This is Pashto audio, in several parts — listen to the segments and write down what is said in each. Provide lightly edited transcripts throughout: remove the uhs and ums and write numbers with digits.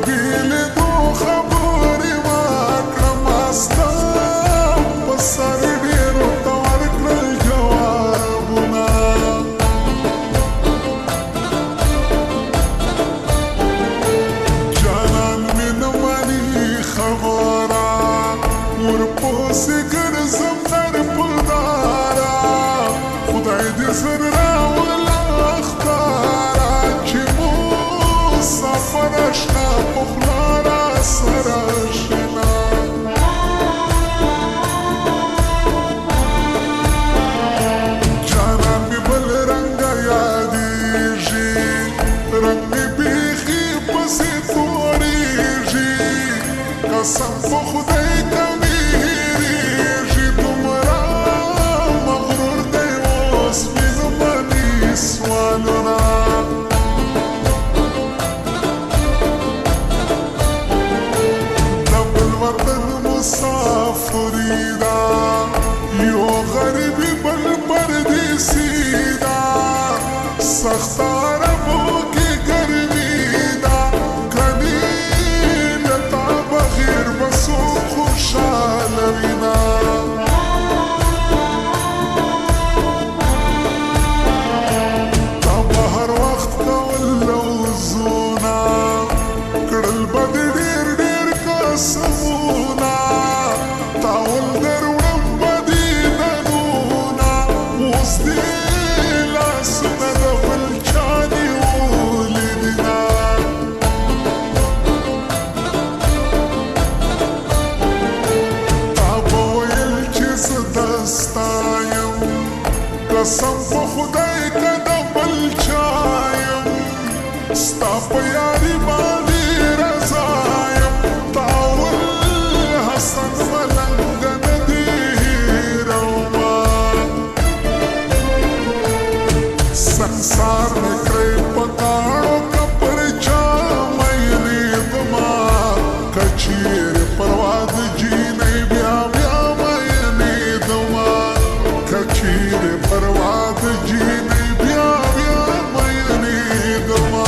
دبیلیدو خبرې وکړه ما ستا په سر ډېرو ته ورکړل جوابونه جانان مې نه مني خبره ورپسې ګرځم در په داره خدای دې زر راوله اخباره چې مسافر اشنا په خوله راسره اشنا جانان مې بل رنګه یادېږي رنګ مې بیخي پسې توړېږي قسم په خدای کمې هېرېږي دومره مغرور دی اوس مې نه مني سوالونه د بل وطن مسافري ده یو غریبي بل پردیسي ده سخته عربو کې ګرمي ده کني له تا بغیر به څوک خوشحاله وینه تا به هر وخت کول لوزونه کړل به دې ډېر ډېر قسمونه تاول در وړم به دې ننونه اوس دې لاسونه د بل چا نیولي دینه تا به ویل چې زه د ستا یم قسم په خدای که د بل چا یم ستا په یاري باندې رضا یم تاول حسن ملنګ نه دې هېرومه संसार में कई पकाड़ो कपर चामयने दमा कचीर परवाद जी नहीं ब्या ब्या मयने दमा कचीर परवाद जी नहीं ब्या ब्या मयने दमा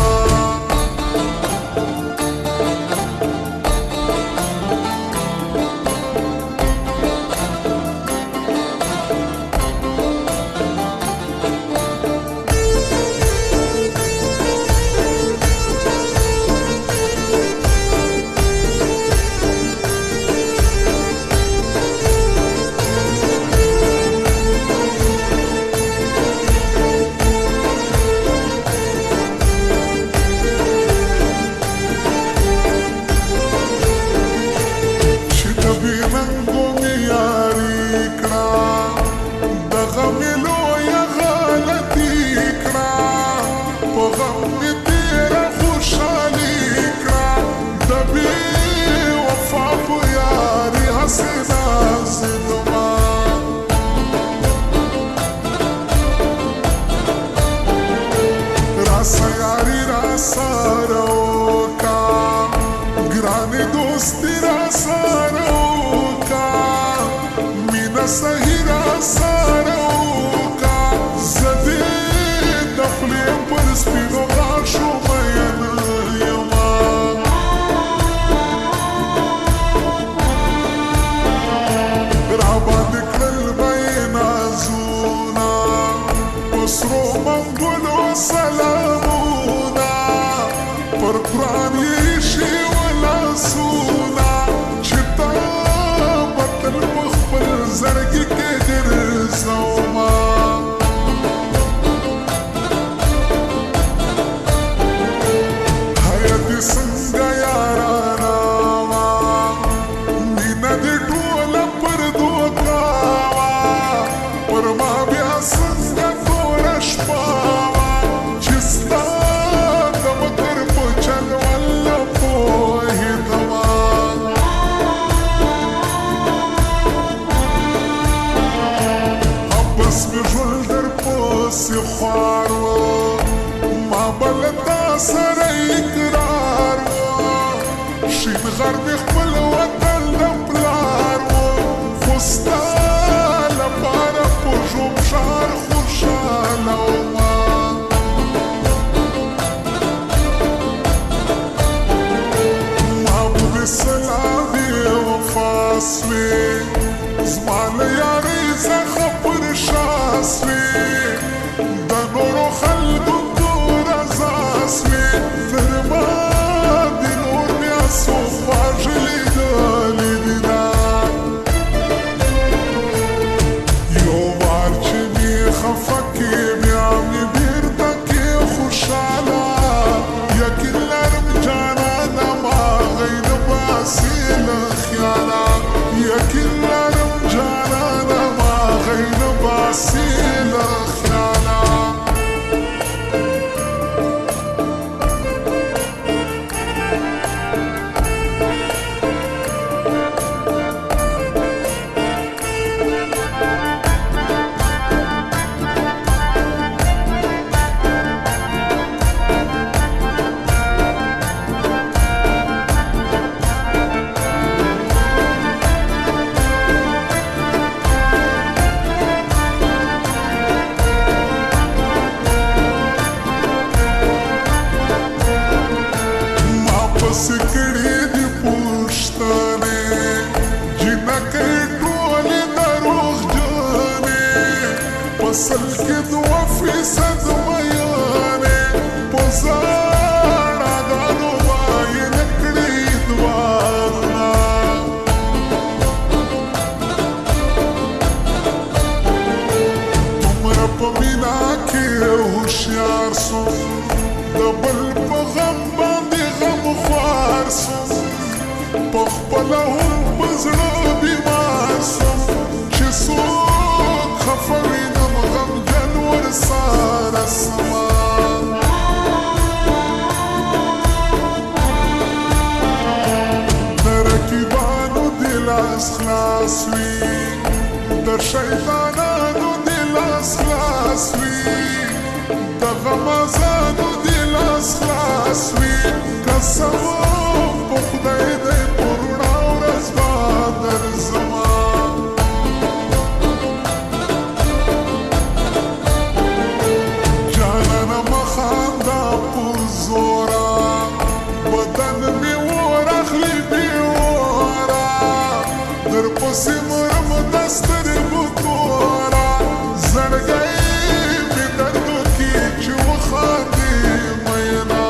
सही रासारो का जदे दफले पर स्पिनो गाशो मयन यमा राबा दिखल बैना जूना पसरो मंगलो सलामुना पर कुरान येशी वला सुना चिता बतल मखबल زرګي کې ګرځوما حیات څنګه یارانا وا مینا دې ټوله پر دوکا وا پر ما بیا څنګه ټوله شپه وا چې ستا د مکر په چل ولا پوهېدما ژوند در پسې خوار و ما بل تا سره اقرار و شین غر مې خپل وطن د پلار و خو ستا لپاره په ژوند ښار خوشحاله ومه خلاص وي د شیطانانو دی لاس خلاص وي د غمازانو دی لاس خلاص وي قسم په خدای دی پر وړا ورځ به درځمه جانانه مه خانده پر زوره بدن مې اور اخلي بې اوره درپسې مرم د سترګو توره زړګی مې دردو کې چې وخاندې مینا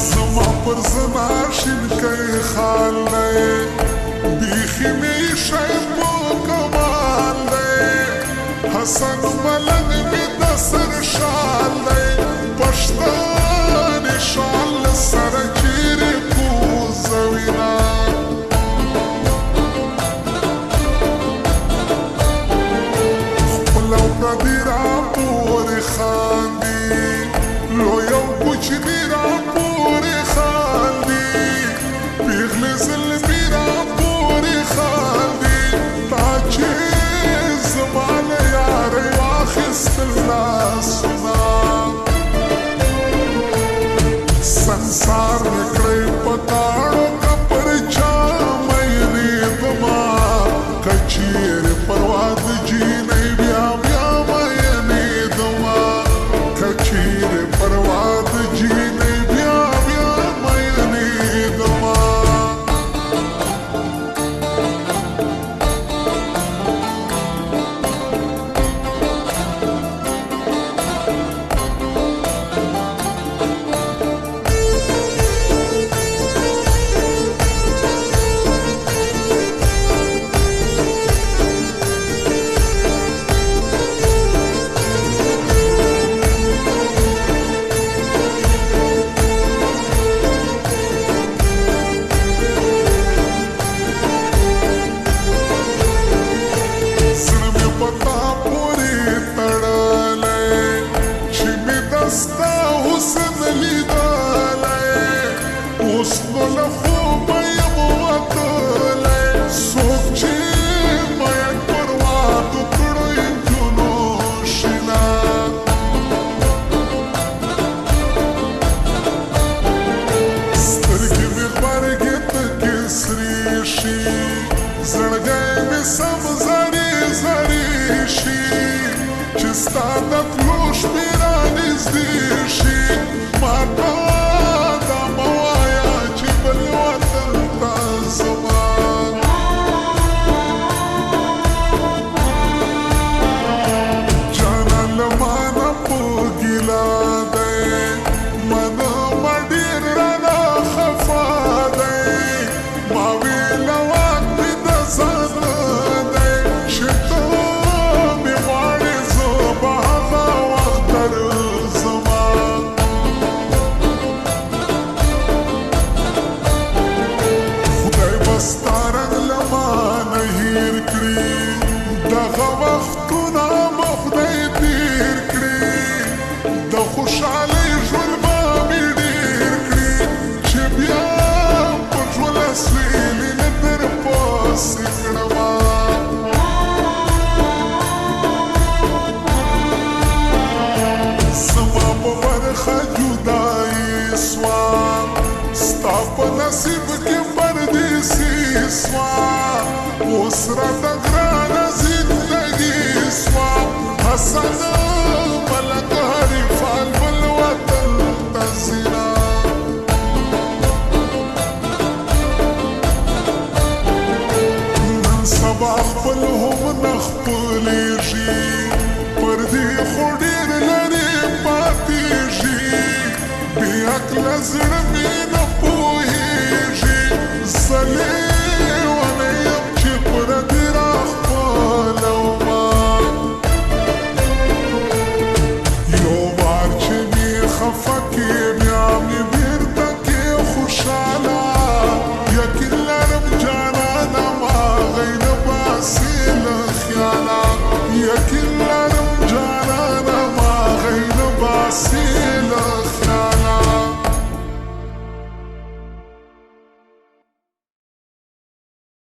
زما پر زنار شینکی خال دی بیخي مې شی په کمال دی حسن ملنګ مې د سر شال دی پښتون شال سره چیرې پوزوینا خپل او پردي راپورې خاندي لوی او کوچني راپورې خاندي پیغلې زلمي راپورې خاندي تا چې زما له یارۍ واخیستل لاسونه संसार निकले पताड़ो कपर चामयनी दमा कचीर परवाद जी नहीं ब्या ब्या मयनी दमा कचीर परवाद जी नहीं ब्या ब्या मयनी दमा نصیب کې پردیسی سوا اوس راته ګرانه